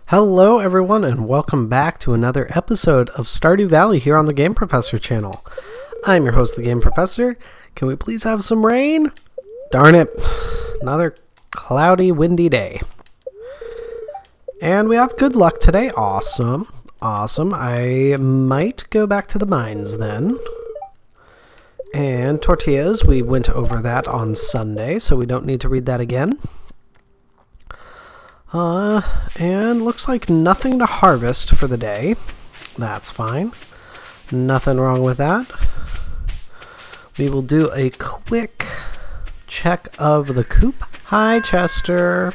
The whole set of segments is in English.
Hello everyone and welcome back to another episode of Stardew Valley here on the Game Professor channel. I'm your host, the Game Professor. Can we please have some rain? Darn it. Another cloudy, windy day. And we have good luck today. Awesome. I might go back to the mines then. And tortillas, we went over that on Sunday, so we don't need to read that again. And looks like nothing to harvest for the day. That's fine. Nothing wrong with that. We will do a quick check of the coop. Hi, Chester.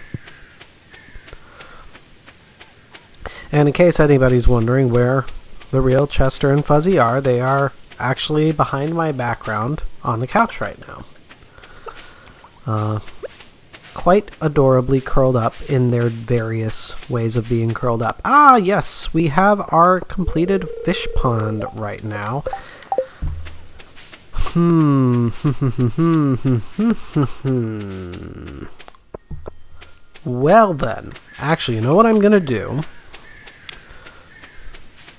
And in case anybody's wondering where the real Chester and Fuzzy are, they are actually behind my background on the couch right now. Quite adorably curled up in their various ways of being curled up. Ah, yes, we have our completed fish pond right now. Well then, actually, you know what I'm going to do?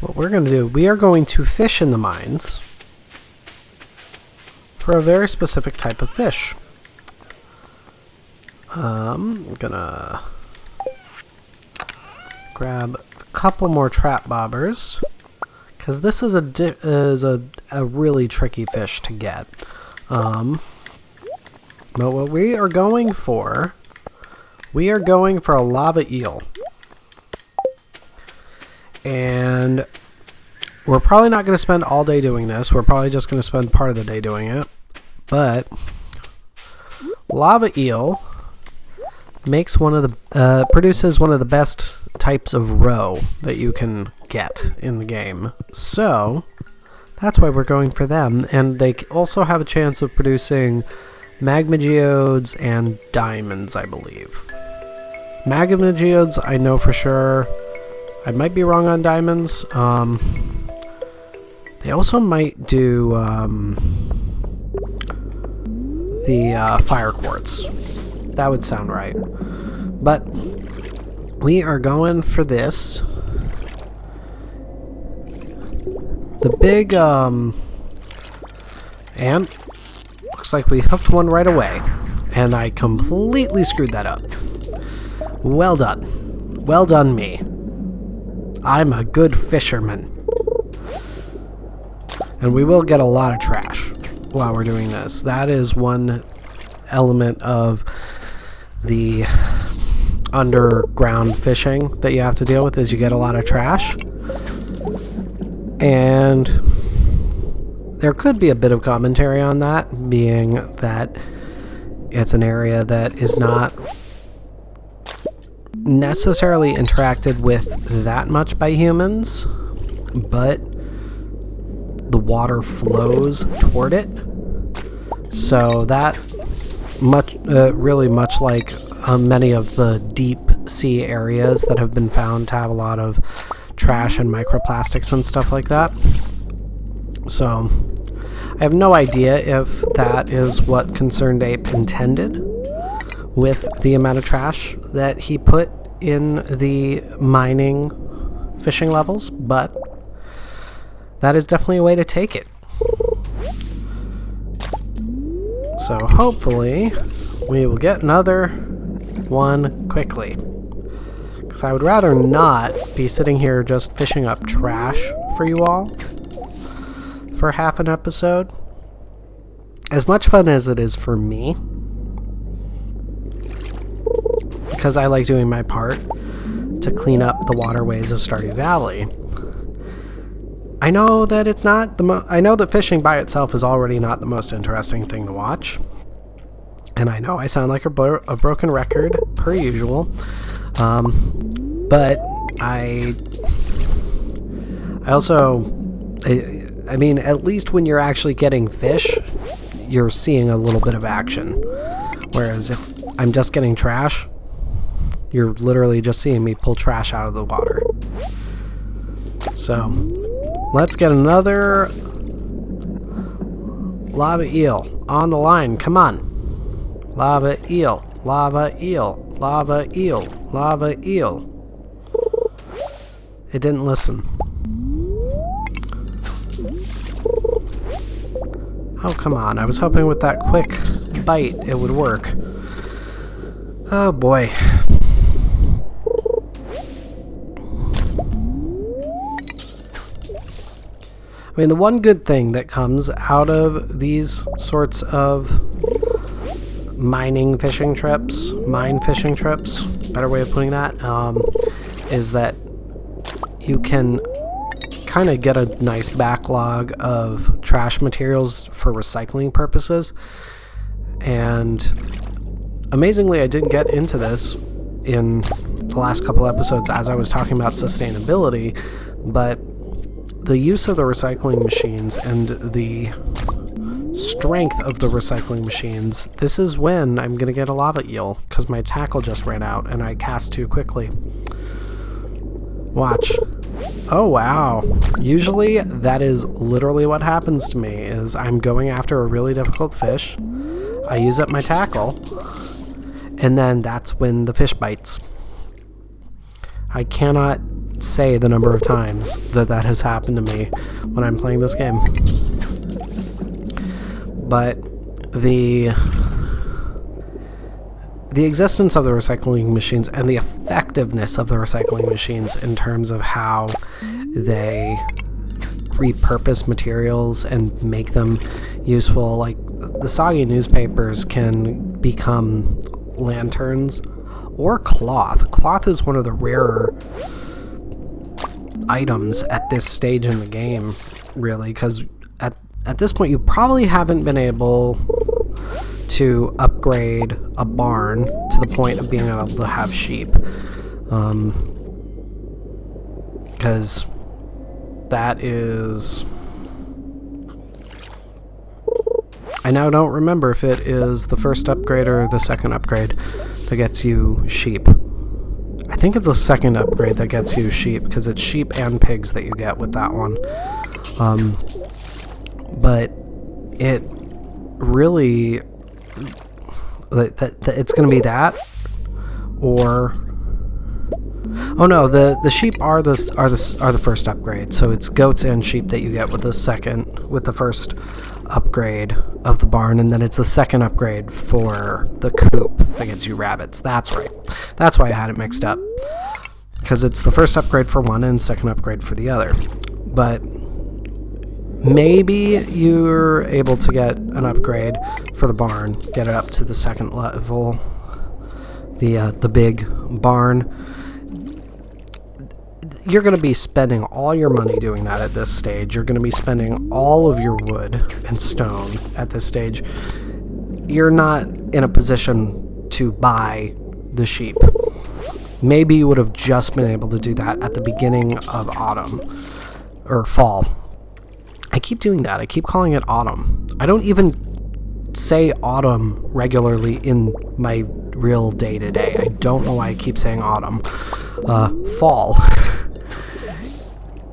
What we're going to do, we are going to fish in the mines for a very specific type of fish. I'm gonna grab a couple more trap bobbers because this is a really tricky fish to get. But what we are going for a lava eel, and we're probably not going to spend all day doing this. We're probably just going to spend part of the day doing it. But lava eel makes produces one of the best types of roe that you can get in the game. So that's why we're going for them. And they also have a chance of producing magma geodes and diamonds, I believe. Magma geodes, I know for sure. I might be wrong on diamonds. They also might do the fire quartz. That would sound right. But we are going for this. The big, and looks like we hooked one right away. And I completely screwed that up. Well done. Well done, me. I'm a good fisherman. And we will get a lot of trash while we're doing this. That is one element of the underground fishing that you have to deal with, is you get a lot of trash. And there could be a bit of commentary on that, being that it's an area that is not necessarily interacted with that much by humans, but the water flows toward it. So that really much like many of the deep sea areas that have been found to have a lot of trash and microplastics and stuff like that. So I have no idea if that is what Concerned Ape intended with the amount of trash that he put in the mining fishing levels, but that is definitely a way to take it. So hopefully we will get another one quickly, because I would rather not be sitting here just fishing up trash for you all for half an episode. As much fun as it is for me, because I like doing my part to clean up the waterways of Stardew Valley. I know that it's not I know that fishing by itself is already not the most interesting thing to watch. And I know I sound like a broken record, per usual. But I also, I mean, at least when you're actually getting fish, you're seeing a little bit of action. Whereas if I'm just getting trash, you're literally just seeing me pull trash out of the water. So let's get another lava eel on the line. Come on. Lava eel, lava eel, lava eel, lava eel. It didn't listen. Oh, come on. I was hoping with that quick bite it would work. Oh, boy. I mean, the one good thing that comes out of these sorts of mine fishing trips, better way of putting that, is that you can kind of get a nice backlog of trash materials for recycling purposes. And amazingly, I didn't get into this in the last couple episodes as I was talking about sustainability, but the use of the recycling machines and the strength of the recycling machines, this is when I'm going to get a lava eel, because my tackle just ran out and I cast too quickly. Watch. Oh, wow. Usually that is literally what happens to me, is I'm going after a really difficult fish, I use up my tackle, and then that's when the fish bites. I cannot say the number of times that that has happened to me when I'm playing this game. But the existence of the recycling machines and the effectiveness of the recycling machines in terms of how they repurpose materials and make them useful, like the soggy newspapers can become lanterns or cloth. Cloth is one of the rarer items at this stage in the game, really, because at this point you probably haven't been able to upgrade a barn to the point of being able to have sheep, because that is, I now don't remember if it is the first upgrade or the second upgrade that gets you sheep. I think it's the second upgrade that gets you sheep, because it's sheep and pigs that you get with that one. But it really, it's going to be that, or oh no, the sheep are the first upgrade. So it's goats and sheep that you get with the first upgrade of the barn, and then it's the second upgrade for the coop that gets you rabbits. That's right. That's why I had it mixed up, because it's the first upgrade for one and second upgrade for the other. But maybe you're able to get an upgrade for the barn, get it up to the second level, the big barn. You're going to be spending all your money doing that at this stage. You're going to be spending all of your wood and stone at this stage. You're not in a position to buy the sheep. Maybe you would have just been able to do that at the beginning of autumn or fall. I keep doing that. I keep calling it autumn. I don't even say autumn regularly in my real day-to-day. I don't know why I keep saying autumn. Fall.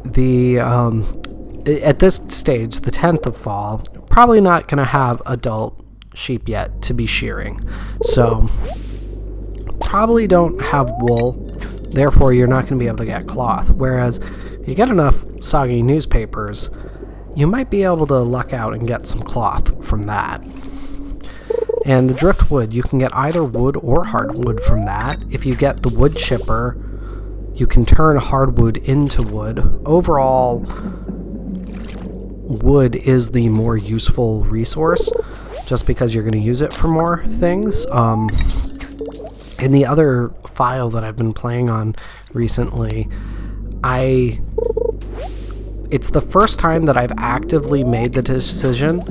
At this stage, the 10th of fall, probably not going to have adult sheep yet to be shearing. So, probably don't have wool. Therefore, you're not going to be able to get cloth. Whereas, if you get enough soggy newspapers, you might be able to luck out and get some cloth from that. And the driftwood, you can get either wood or hardwood from that. If you get the wood chipper, you can turn hardwood into wood. Overall, wood is the more useful resource, just because you're going to use it for more things. In the other file that I've been playing on recently, it's the first time that I've actively made the decision,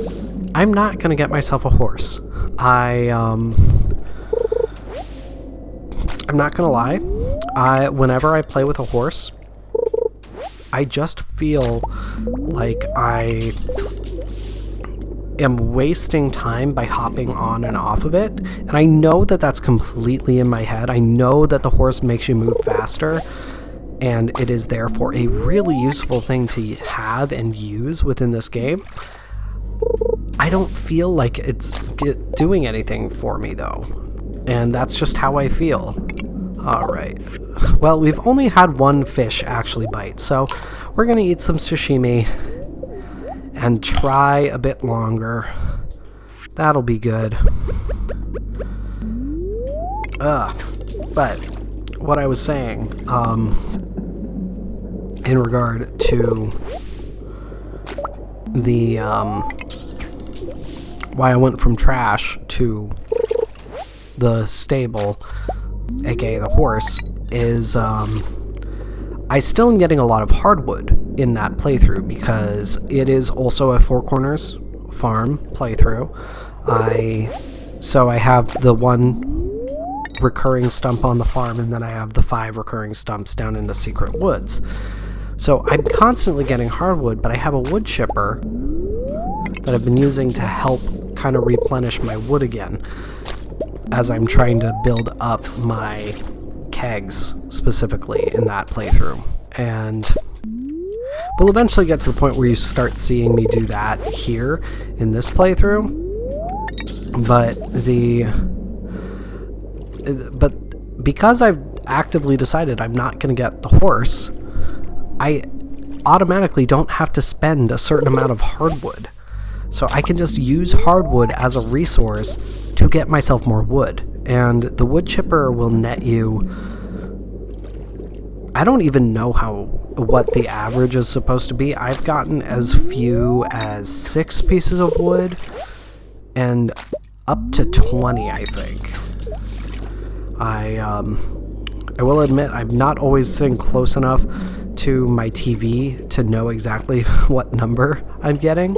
I'm not going to get myself a horse. I'm not going to lie. Whenever I play with a horse, I just feel like I am wasting time by hopping on and off of it. And I know that that's completely in my head. I know that the horse makes you move faster, and it is therefore a really useful thing to have and use within this game. I don't feel like it's doing anything for me, though. And that's just how I feel. Alright. well, we've only had one fish actually bite, so we're going to eat some sashimi and try a bit longer. That'll be good. But what I was saying, in regard to the, why I went from trash to the stable, aka the horse, is I still am getting a lot of hardwood in that playthrough because it is also a Four Corners farm playthrough. So I have the one recurring stump on the farm, and then I have the 5 recurring stumps down in the secret woods. So I'm constantly getting hardwood, but I have a wood chipper that I've been using to help kind of replenish my wood again as I'm trying to build up my kegs specifically in that playthrough. And we'll eventually get to the point where you start seeing me do that here in this playthrough. But because I've actively decided I'm not going to get the horse, I automatically don't have to spend a certain amount of hardwood. So I can just use hardwood as a resource to get myself more wood. And the wood chipper will net you... I don't even know what the average is supposed to be. I've gotten as few as 6 pieces of wood and up to 20, I think. I will admit I'm not always sitting close enough to my TV to know exactly what number I'm getting.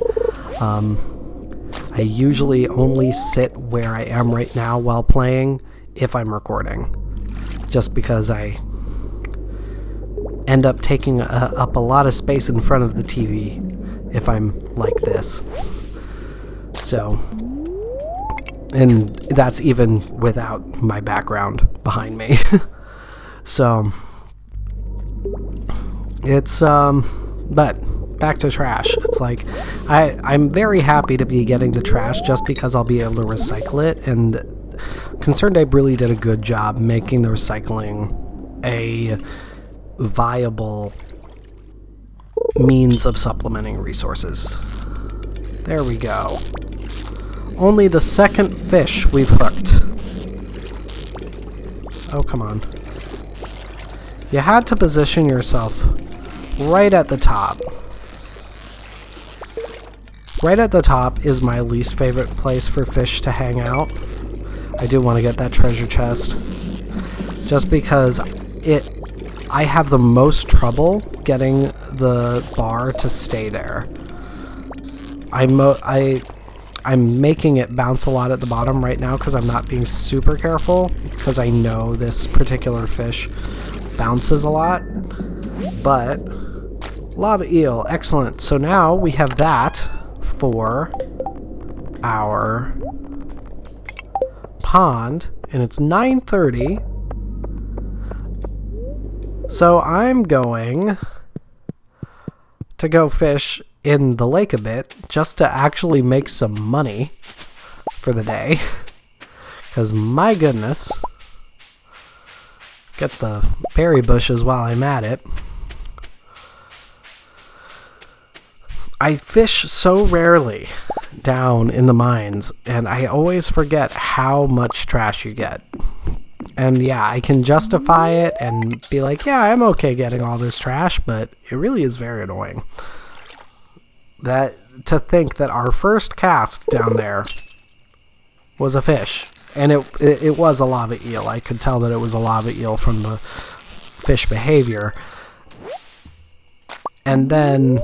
I usually only sit where I am right now while playing if I'm recording, just because I end up taking up a lot of space in front of the TV if I'm like this. So, and that's even without my background behind me. So, it's, but back to trash. It's like, I'm very happy to be getting the trash just because I'll be able to recycle it, and Concerned Ape really did a good job making the recycling a viable means of supplementing resources. There we go. Only the second fish we've hooked. Oh, come on. You had to position yourself right at the top. Right at the top is my least favorite place for fish to hang out. I do want to get that treasure chest. Just because I have the most trouble getting the bar to stay there. I'm making it bounce a lot at the bottom right now because I'm not being super careful, because I know this particular fish bounces a lot. But Lava Eel, excellent. So now we have that for our pond, and it's 9:30. So I'm going to go fish in the lake a bit just to actually make some money for the day, because my goodness, get the berry bushes while I'm at it. I fish so rarely down in the mines, and I always forget how much trash you get. And yeah, I can justify it and be like, yeah, I'm okay getting all this trash, but it really is very annoying. To think that our first cast down there was a fish, and it was a lava eel. I could tell that it was a lava eel from the fish behavior. And then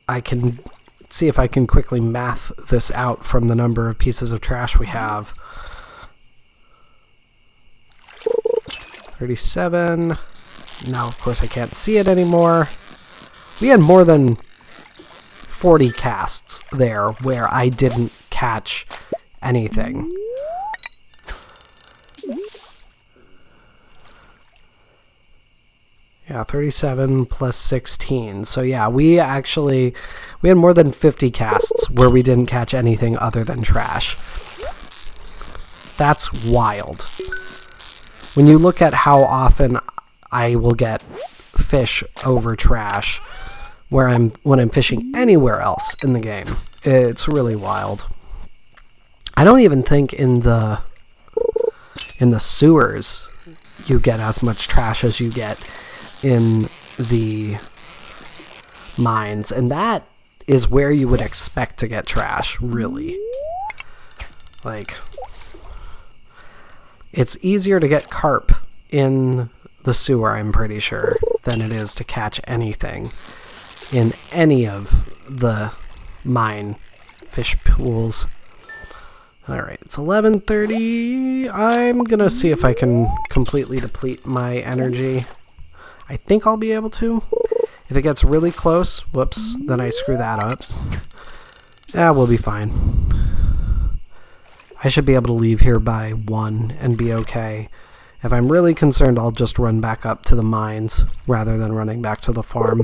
I can see if I can quickly math this out from the number of pieces of trash we have. 37. Now, of course, I can't see it anymore. We had more than 40 casts there where I didn't catch anything. Yeah, 37 plus 16. So yeah, we had more than 50 casts where we didn't catch anything other than trash. That's wild. when you look at how often I will get fish over trash when I'm fishing anywhere else in the game, it's really wild. I don't even think in the sewers you get as much trash as you get in the mines, and that is where you would expect to get trash, really. Like, it's easier to get carp in the sewer, I'm pretty sure, than it is to catch anything in any of the mine fish pools. Alright, it's 11:30. I'm gonna see if I can completely deplete my energy. I think I'll be able to. If it gets really close, whoops, then I screw that up. Yeah, we'll be fine. I should be able to leave here by 1 and be okay. If I'm really concerned, I'll just run back up to the mines rather than running back to the farm.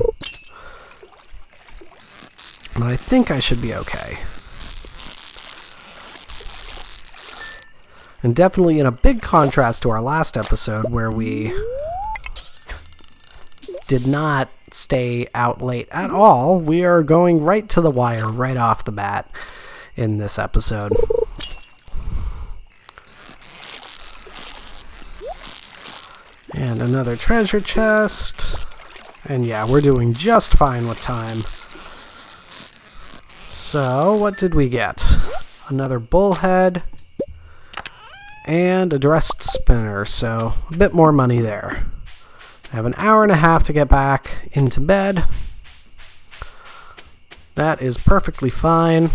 But I think I should be okay. And definitely in a big contrast to our last episode where we did not stay out late at all, we are going right to the wire right off the bat in this episode. And another treasure chest. And yeah, we're doing just fine with time. So, what did we get? Another bullhead. And a dressed spinner, so a bit more money there. I have an hour and a half to get back into bed. That is perfectly fine.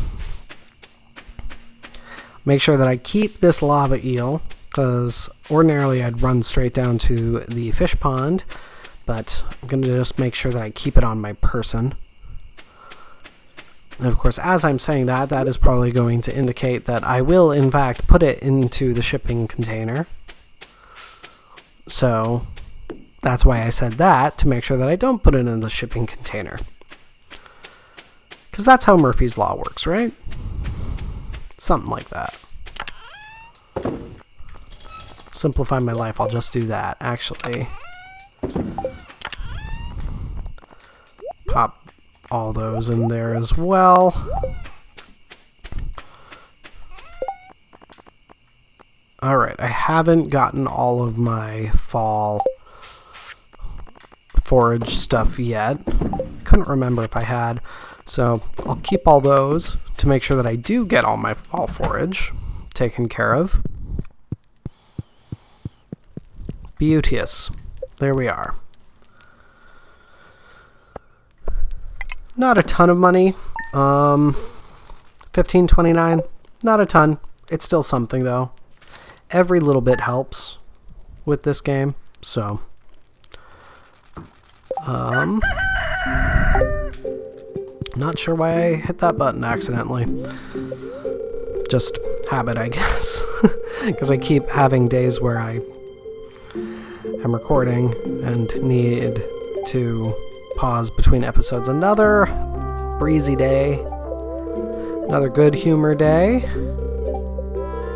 Make sure that I keep this lava eel, because ordinarily I'd run straight down to the fish pond, but I'm going to just make sure that I keep it on my person. And of course, as I'm saying that, that is probably going to indicate that I will, in fact, put it into the shipping container. So that's why I said that, to make sure that I don't put it in the shipping container. Because that's how Murphy's Law works, right? Something like that. Simplify my life, I'll just do that, actually. Pop all those in there as well. Alright, I haven't gotten all of my fall forage stuff yet. Couldn't remember if I had, so I'll keep all those to make sure that I do get all my fall forage taken care of. Beauteous. There we are. Not a ton of money. $15.29. Not a ton. It's still something though. Every little bit helps with this game. So, not sure why I hit that button accidentally. Just habit, I guess. Because I keep having days where I am recording and need to pause between episodes. Another breezy day. Another good humor day.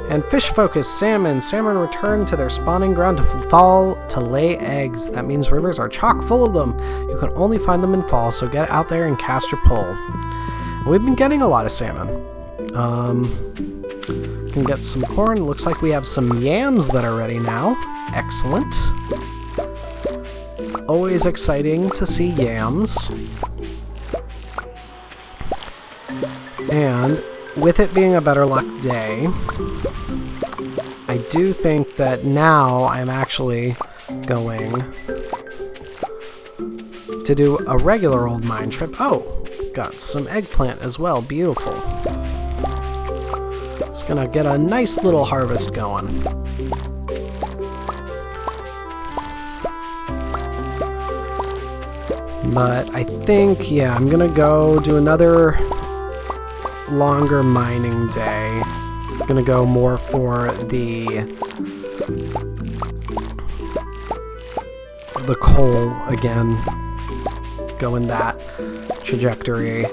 And fish focus, salmon. Salmon return to their spawning ground to fall to lay eggs. That means rivers are chock full of them. You can only find them in fall, so get out there and cast your pole. We've been getting a lot of salmon. Can get some corn. Looks like we have some yams that are ready now. Excellent. Always exciting to see yams. And with it being a better luck day, I do think that now I'm actually going to do a regular old mine trip. Oh, got some eggplant as well. Beautiful. Just gonna get a nice little harvest going. But I think, yeah, I'm gonna go do another longer mining day. I'm gonna go more for the coal again. Go in that trajectory.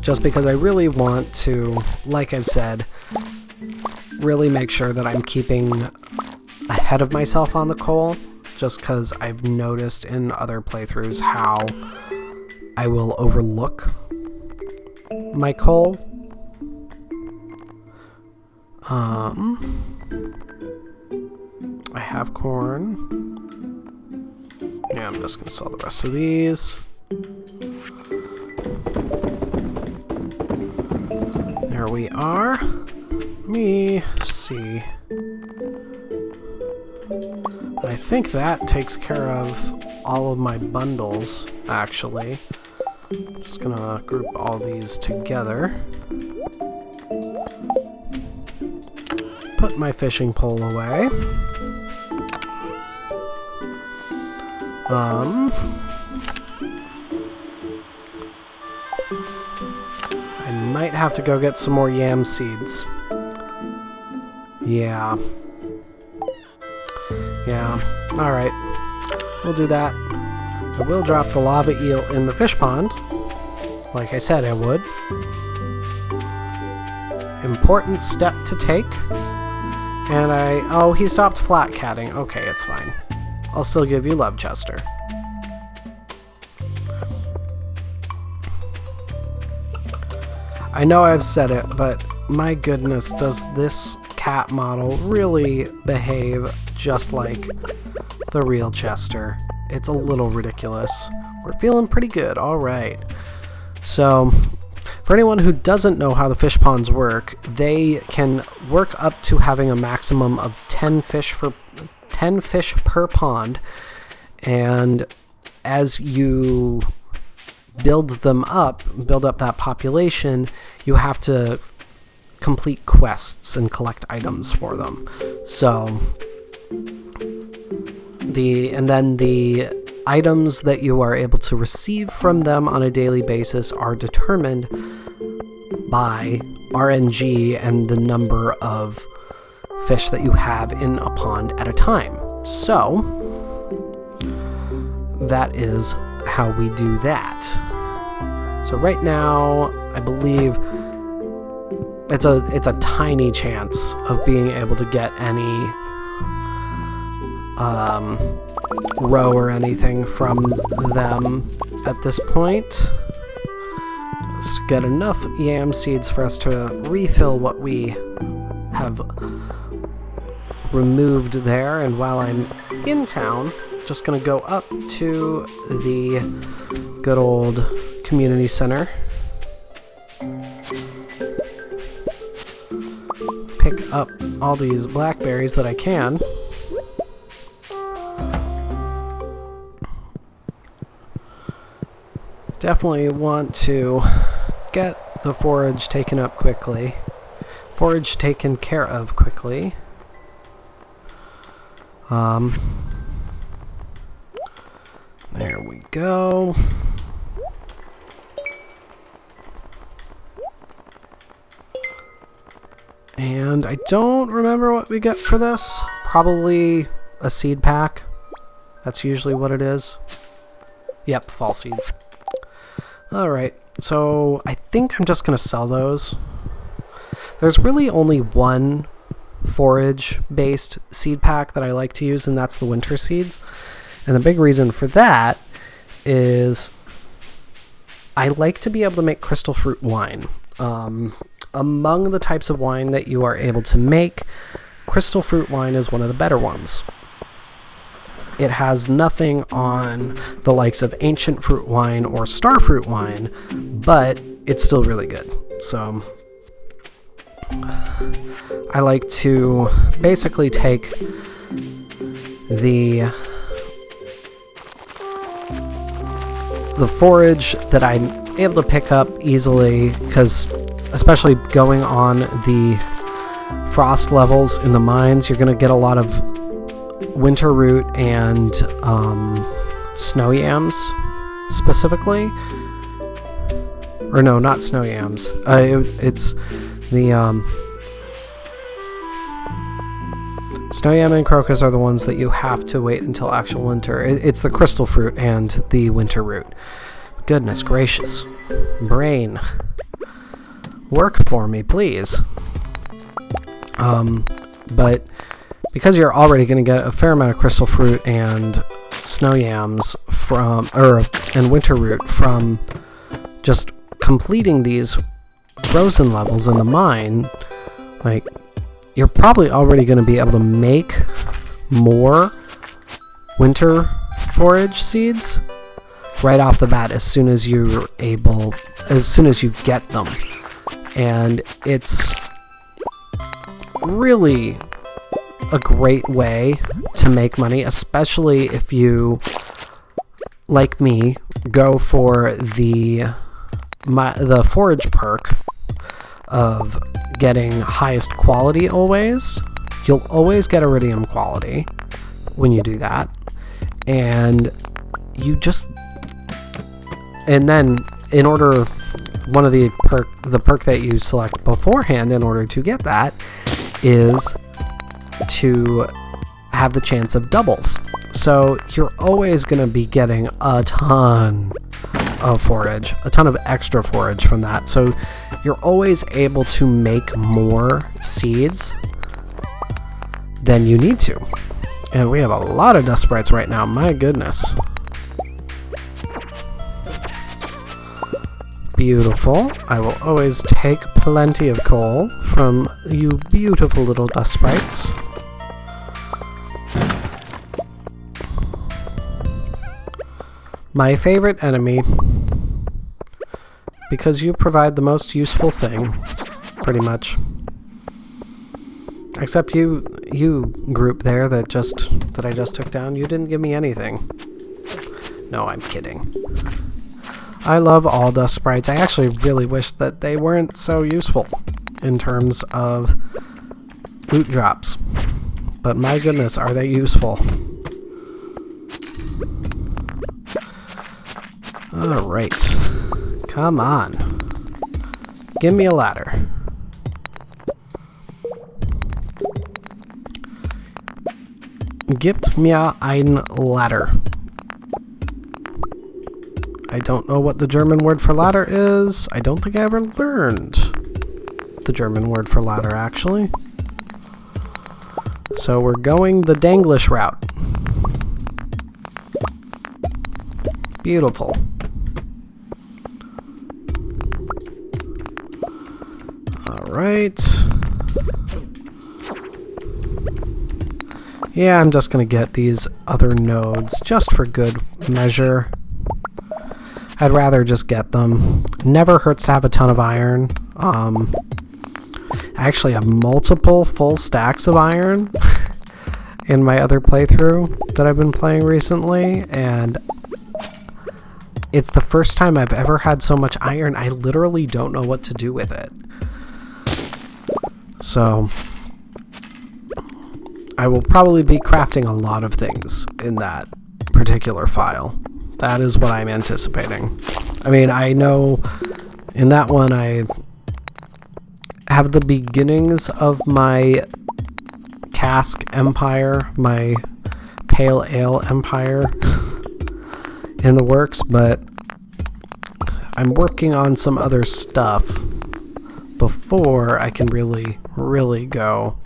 Just because I really want to, like I've said, really make sure that I'm keeping a ahead of myself on the coal, just because I've noticed in other playthroughs how I will overlook my coal. I have corn. Yeah, I'm just going to sell the rest of these. There we are. Let me see. I think that takes care of all of my bundles, actually. Just gonna group all these together. Put my fishing pole away. I might have to go get some more yam seeds. Yeah. Alright. We'll do that. I will drop the lava eel in the fish pond, like I said I would. Important step to take. And oh, he stopped flat catting. Okay, it's fine. I'll still give you love, Chester. I know I've said it, but my goodness, does this cat model really behave just like the real Chester? It's a little ridiculous. We're feeling pretty good, alright. So, for anyone who doesn't know how the fish ponds work, they can work up to having a maximum of 10 fish per pond, and as you build up that population, you have to complete quests and collect items for them. So then the items that you are able to receive from them on a daily basis are determined by RNG and the number of fish that you have in a pond at a time. So that is how we do that. So right now, I believe it's a tiny chance of being able to get any roe or anything from them at this point. Just to get enough yam seeds for us to refill what we have removed there. And while I'm in town, just gonna go up to the good old community center, pick up all these blackberries that I can. Definitely want to get the forage taken up quickly. Forage taken care of quickly. There we go. And I don't remember what we get for this. Probably a seed pack. That's usually what it is. Yep, fall seeds. Alright, so I think I'm just going to sell those. There's really only one forage-based seed pack that I like to use, and that's the winter seeds. And the big reason for that is I like to be able to make crystal fruit wine. Among the types of wine that you are able to make, crystal fruit wine is one of the better ones. It has nothing on the likes of ancient fruit wine or star fruit wine, but it's still really good. So I like to basically take the forage that I'm able to pick up easily, because especially going on the frost levels in the mines, you're going to get a lot of winter root and snow yams specifically. Or no, not snow yams. It's the snow yam and crocus are the ones that you have to wait until actual winter. It's the crystal fruit and the winter root. Goodness gracious. Brain. Work for me, please. But because you're already going to get a fair amount of crystal fruit and snow yams and winter root from just completing these frozen levels in the mine, like, you're probably already going to be able to make more winter forage seeds right off the bat as soon as you get them. And it's really a great way to make money, especially if you, like me, go for the forage perk of getting highest quality always. You'll always get iridium quality when you do that. And then in order, one of the perk that you select beforehand in order to get that is to have the chance of doubles. So you're always going to be getting a ton of forage, a ton of extra forage from that. So you're always able to make more seeds than you need to. And we have a lot of dust sprites right now, my goodness. Beautiful. I will always take plenty of coal from you beautiful little dust sprites. My favorite enemy, because you provide the most useful thing, pretty much. Except you group there that I just took down, you didn't give me anything. No, I'm kidding. I love all dust sprites. I actually really wish that they weren't so useful in terms of loot drops. But my goodness, are they useful. Alright. Come on. Give me a ladder. Gibt mir ein Ladder. I don't know what the German word for ladder is. I don't think I ever learned the German word for ladder, actually. So we're going the Danglish route. Beautiful. Alright. Yeah, I'm just going to get these other nodes just for good measure. I'd rather just get them. Never hurts to have a ton of iron. I actually have multiple full stacks of iron in my other playthrough that I've been playing recently, and it's the first time I've ever had so much iron, I literally don't know what to do with it. So I will probably be crafting a lot of things in that particular file. That is what I'm anticipating. I mean, I know in that one I have the beginnings of my cask empire, my pale ale empire in the works, but I'm working on some other stuff before I can really go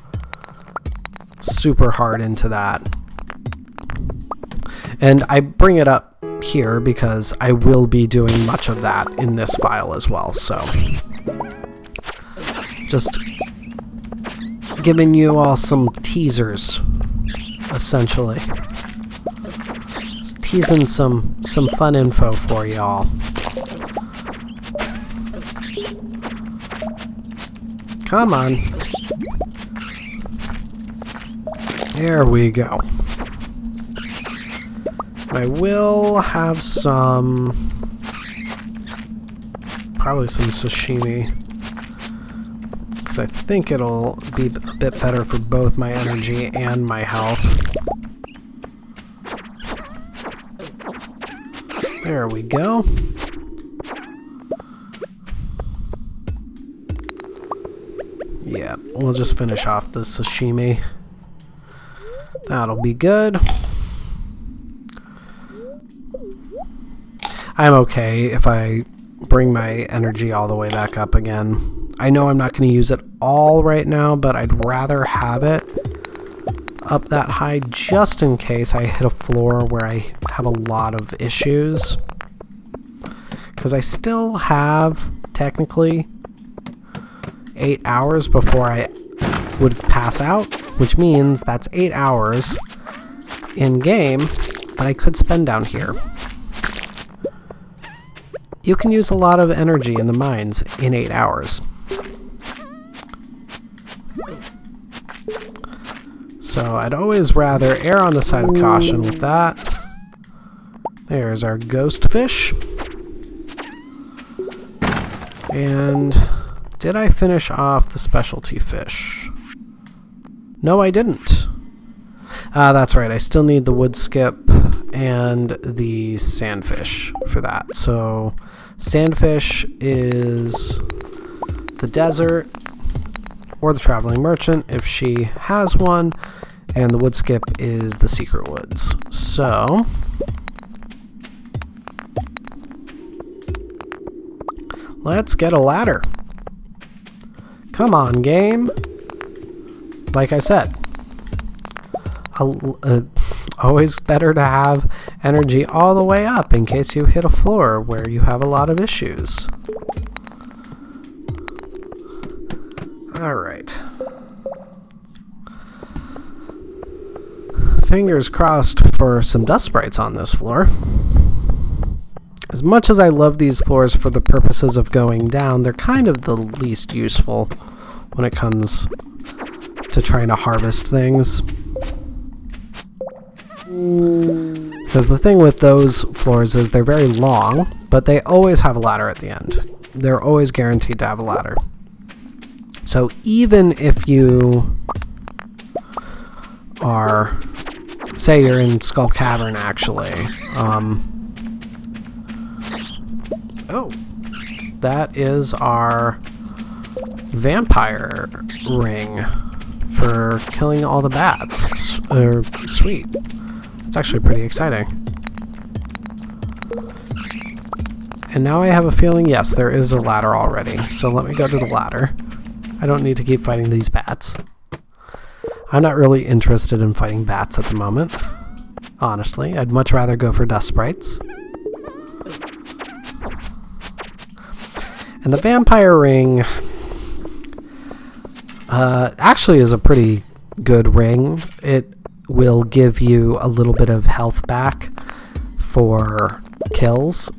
super hard into that. And I bring it up here because I will be doing much of that in this file as well, so just giving you all some teasers, essentially. Just teasing some fun info for y'all. Come on. There we go. I will have probably some sashimi, because I think it'll be a bit better for both my energy and my health. There we go. Yeah, we'll just finish off the sashimi. That'll be good. I'm okay if I bring my energy all the way back up again. I know I'm not going to use it all right now, but I'd rather have it up that high just in case I hit a floor where I have a lot of issues. Because I still have, technically, 8 hours before I would pass out, which means that's 8 hours in-game that I could spend down here. You can use a lot of energy in the mines in 8 hours. So I'd always rather err on the side of caution with that. There's our ghost fish. And did I finish off the specialty fish? No, I didn't. That's right, I still need the wood skip and the sandfish for that. So sandfish is the desert or the traveling merchant if she has one, and the wood skip is the secret woods. So let's get a ladder. Come on, game. Like I said, always better to have energy all the way up in case you hit a floor where you have a lot of issues. Alright. Fingers crossed for some dust sprites on this floor. As much as I love these floors for the purposes of going down, they're kind of the least useful when it comes to trying to harvest things. Because the thing with those floors is they're very long, but they always have a ladder at the end. They're always guaranteed to have a ladder. So even if you are, say you're in Skull Cavern actually, oh, that is our vampire ring for killing all the bats. Sweet. It's actually pretty exciting. And now I have a feeling, yes, there is a ladder already. So let me go to the ladder. I don't need to keep fighting these bats. I'm not really interested in fighting bats at the moment. Honestly, I'd much rather go for dust sprites. And the vampire ring actually is a pretty good ring. It will give you a little bit of health back for kills.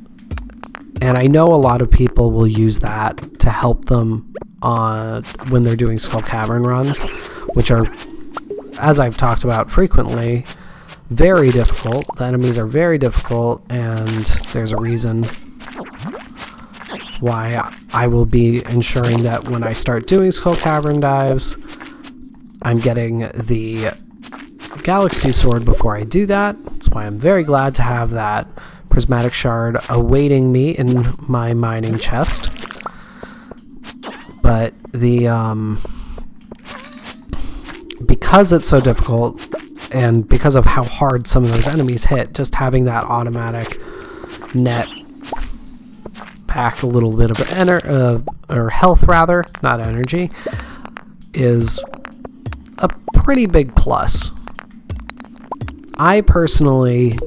And I know a lot of people will use that to help them when they're doing Skull Cavern runs, which are, as I've talked about frequently, very difficult. The enemies are very difficult, and there's a reason why I will be ensuring that when I start doing Skull Cavern dives, I'm getting the Galaxy Sword before I do that. That's why I'm very glad to have that prismatic shard awaiting me in my mining chest. But because it's so difficult, and because of how hard some of those enemies hit, just having that automatic net back a little bit of or health rather, not energy, is a pretty big plus. I personally,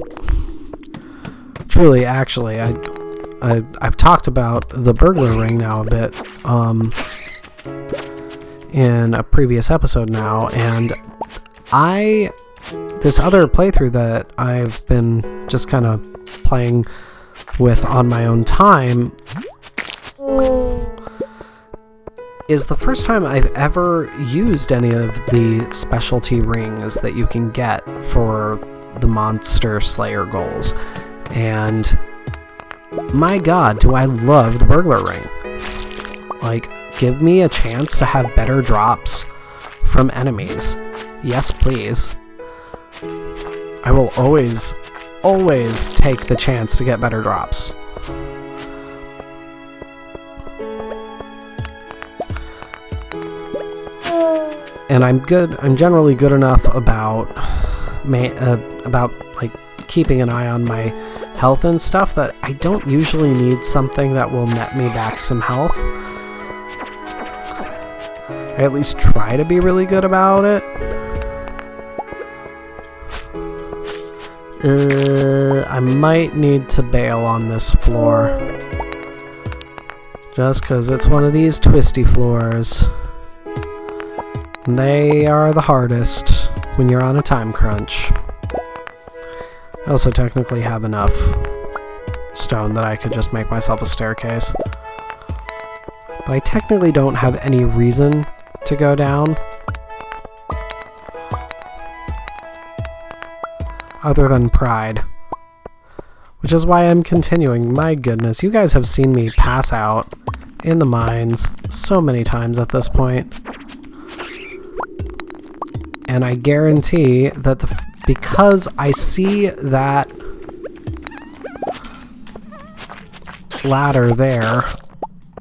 truly, actually, I've talked about the burglar ring now a bit in a previous episode now, and this other playthrough that I've been just kind of playing with on my own time is the first time I've ever used any of the specialty rings that you can get for the Monster Slayer goals. And my god, do I love the burglar ring. Like, give me a chance to have better drops from enemies. Yes, please. I will always take the chance to get better drops. And I'm generally good enough about like keeping an eye on my health and stuff that I don't usually need something that will net me back some health. I at least try to be really good about it. I might need to bail on this floor. Just because it's one of these twisty floors. And they are the hardest when you're on a time crunch. I also technically have enough stone that I could just make myself a staircase. But I technically don't have any reason to go down. Other than pride. Which is why I'm continuing. My goodness, you guys have seen me pass out in the mines so many times at this point. And I guarantee that because I see that ladder there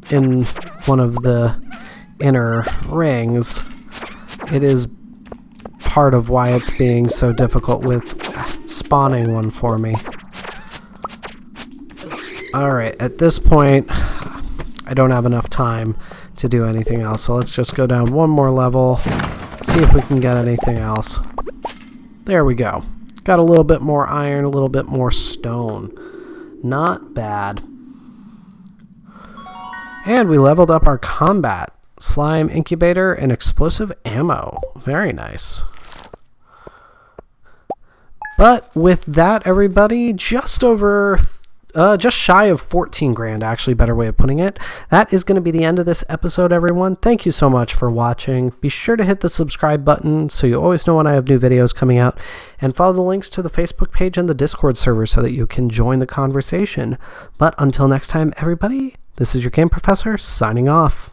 in one of the inner rings, it is part of why it's being so difficult with spawning one for me. Alright, at this point, I don't have enough time to do anything else, so let's just go down one more level, see if we can get anything else. There we go. Got a little bit more iron, a little bit more stone. Not bad. And we leveled up our combat. Slime incubator and explosive ammo. Very nice. But with that, everybody, just shy of 14 grand, actually, better way of putting it. That is going to be the end of this episode, everyone. Thank you so much for watching. Be sure to hit the subscribe button so you always know when I have new videos coming out, and follow the links to the Facebook page and the Discord server so that you can join the conversation. But until next time, everybody, this is your Game Professor signing off.